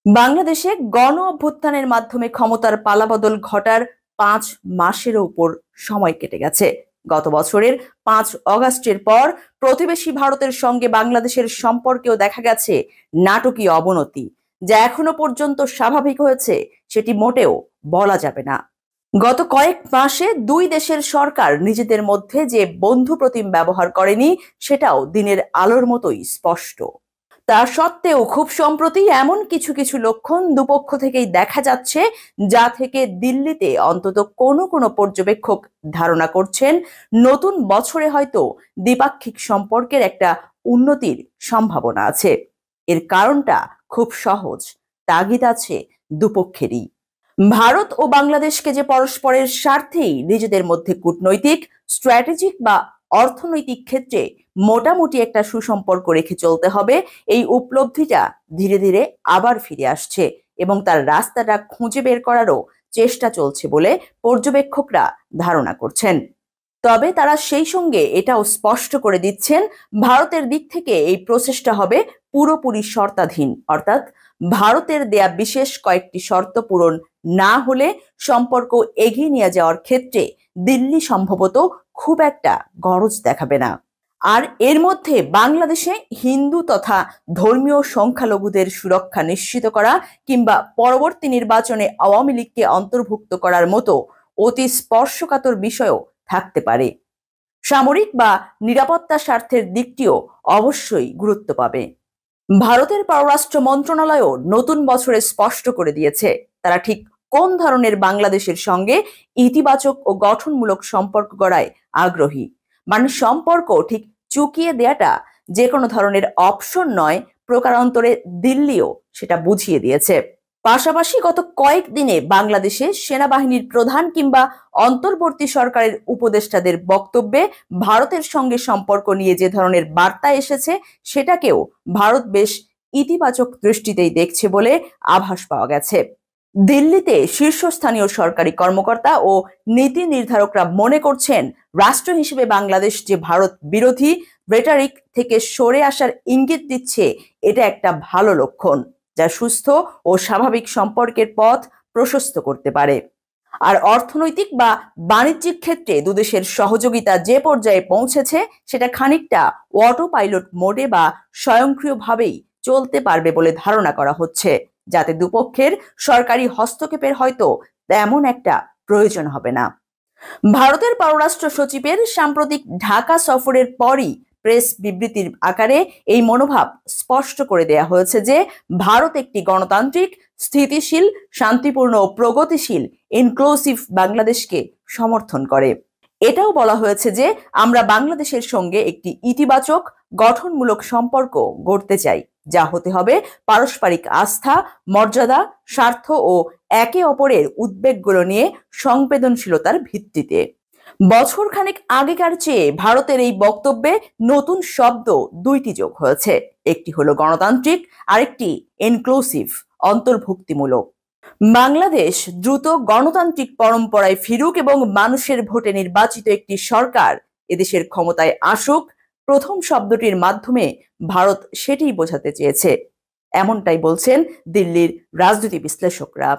বাংলাদেশে গণ অভ্যুত্থানের মাধ্যমে ক্ষমতার পালাবদল ঘটার 5 মাসেরও উপর সময় কেটে গেছে। গত বছরের 5 অগাস্টের পর প্রতিবেশী ভারতের সঙ্গে বাংলাদেশের সম্পর্কেও দেখা গেছে নাটকীয় অবনতি, যা এখনো পর্যন্ত স্বাভাবিক হয়েছে সেটি মোটেও বলা যাবে না। গত কয়েক মাসে দুই দেশের সরকার নিজেদের মধ্যে যে বন্ধু প্রতিম ব্যবহার করেনি সেটাও দিনের আলোর মতোই স্পষ্ট। তা সত্ত্বেও খুব সম্প্রতি এমন কিছু কিছু লক্ষণ দুপক্ষ থেকেই দেখা যাচ্ছে, যা থেকে দিল্লিতে অন্তত কোনো কোনো পর্যবেক্ষক ধারণা করছেন নতুন বছরে হয়তো দ্বিপাক্ষিক সম্পর্কের একটা উন্নতির সম্ভাবনা আছে। এর কারণটা খুব সহজ, তাগিদ আছে দুপক্ষেরই। ভারত ও বাংলাদেশকে যে পরস্পরের স্বার্থেই নিজেদের মধ্যে কূটনৈতিক, স্ট্র্যাটেজিক বা অর্থনৈতিক ক্ষেত্রে মোটামুটি একটা সুসম্পর্ক রেখে চলতে হবে, এই উপলব্ধিটা ধীরে ধীরে আবার ফিরে আসছে এবং তার রাস্তাটা খুঁজে বের করারও চেষ্টা চলছে বলে পর্যবেক্ষকরা ধারণা করছেন। তবে তারা সেই সঙ্গে এটাও স্পষ্ট করে দিচ্ছেন, ভারতের দিক থেকে এই প্রচেষ্টা হবে পুরোপুরি শর্তাধীন, অর্থাৎ ভারতের দেয়া বিশেষ কয়েকটি শর্ত পূরণ না হলে সম্পর্ক এগিয়ে নিয়ে যাওয়ার ক্ষেত্রে দিল্লি সম্ভবত খুব একটা গরজ দেখাবে না। আর এর মধ্যে বাংলাদেশে হিন্দু তথা ধর্মীয় সংখ্যালঘুদের সুরক্ষা নিশ্চিত করা কিংবা পরবর্তী নির্বাচনে আওয়ামী লীগকে অন্তর্ভুক্ত করার মতো অতি স্পর্শকাতর বিষয়ও থাকতে পারে। সামরিক বা নিরাপত্তা স্বার্থের দিকটিও অবশ্যই গুরুত্ব পাবে। ভারতের পররাষ্ট্র মন্ত্রণালয়ও নতুন বছরে স্পষ্ট করে দিয়েছে তারা ঠিক কোন ধরনের বাংলাদেশের সঙ্গে ইতিবাচক ও গঠনমূলক সম্পর্ক গড়ায় আগ্রহী। মানে সম্পর্ক ঠিক চুকিয়ে দেয়াটা যে কোনো ধরনের অপশন নয়, প্রকারান্তরে দিল্লিও সেটা বুঝিয়ে দিয়েছে। পাশাপাশি গত কয়েকদিনে বাংলাদেশে সেনাবাহিনীর প্রধান কিংবা অন্তর্বর্তী সরকারের উপদেষ্টাদের বক্তব্যে ভারতের সঙ্গে সম্পর্ক নিয়ে যে ধরনের বার্তা এসেছে সেটাকেও ভারত বেশ ইতিবাচক দৃষ্টিতেই দেখছে বলে আভাস পাওয়া গেছে। দিল্লিতে শীর্ষস্থানীয় সরকারি কর্মকর্তা ও নীতি নির্ধারকরা মনে করছেন, রাষ্ট্র হিসেবে বাংলাদেশ যে ভারত বিরোধী রেটারিক থেকে সরে আসার ইঙ্গিত দিচ্ছে, এটা একটা ভালো লক্ষণ যা সুস্থ ও স্বাভাবিক সম্পর্কের পথ প্রশস্ত করতে পারে। আর অর্থনৈতিক বা বাণিজ্যিক ক্ষেত্রে দুদেশের সহযোগিতা যে পর্যায়ে পৌঁছেছে সেটা খানিকটা অটো পাইলট মোডে বা স্বয়ংক্রিয়ভাবেই চলতে পারবে বলে ধারণা করা হচ্ছে, যাতে দুপক্ষের সরকারি হস্তক্ষেপের হয়তো তেমন একটা প্রয়োজন হবে না। ভারতের পররাষ্ট্র সচিবের সাম্প্রতিক ঢাকা সফরের পরই প্রেস বিবৃতির আকারে এই মনোভাব স্পষ্ট করে দেয়া হয়েছে যে ভারত একটি গণতান্ত্রিক, স্থিতিশীল, শান্তিপূর্ণ ও প্রগতিশীল ইনক্লুসিভ বাংলাদেশকে সমর্থন করে। এটাও বলা হয়েছে যে আমরা বাংলাদেশের সঙ্গে একটি ইতিবাচক, গঠনমূলক সম্পর্ক গড়তে চাই, যা হতে হবে পারস্পরিক আস্থা, মর্যাদা, স্বার্থ ও একে অপরের উদ্বেগগুলো নিয়ে সংবেদনশীলতার ভিত্তিতে। বছর খানেক আগেকার চেয়ে ভারতের এই বক্তব্যে নতুন শব্দ দুইটি যোগ হয়েছে, একটি হলো গণতান্ত্রিক, আরেকটি ইনক্লুসিভ, অন্তর্ভুক্তিমূলক। বাংলাদেশ দ্রুত গণতান্ত্রিক পরম্পরায় ফিরুক এবং মানুষের ভোটে নির্বাচিত একটি সরকার এদেশের ক্ষমতায় আসুক, প্রথম শব্দটির মাধ্যমে ভারত সেটিই বোঝাতে চেয়েছে, এমনটাই বলছেন দিল্লির রাজনীতি বিশ্লেষকরা।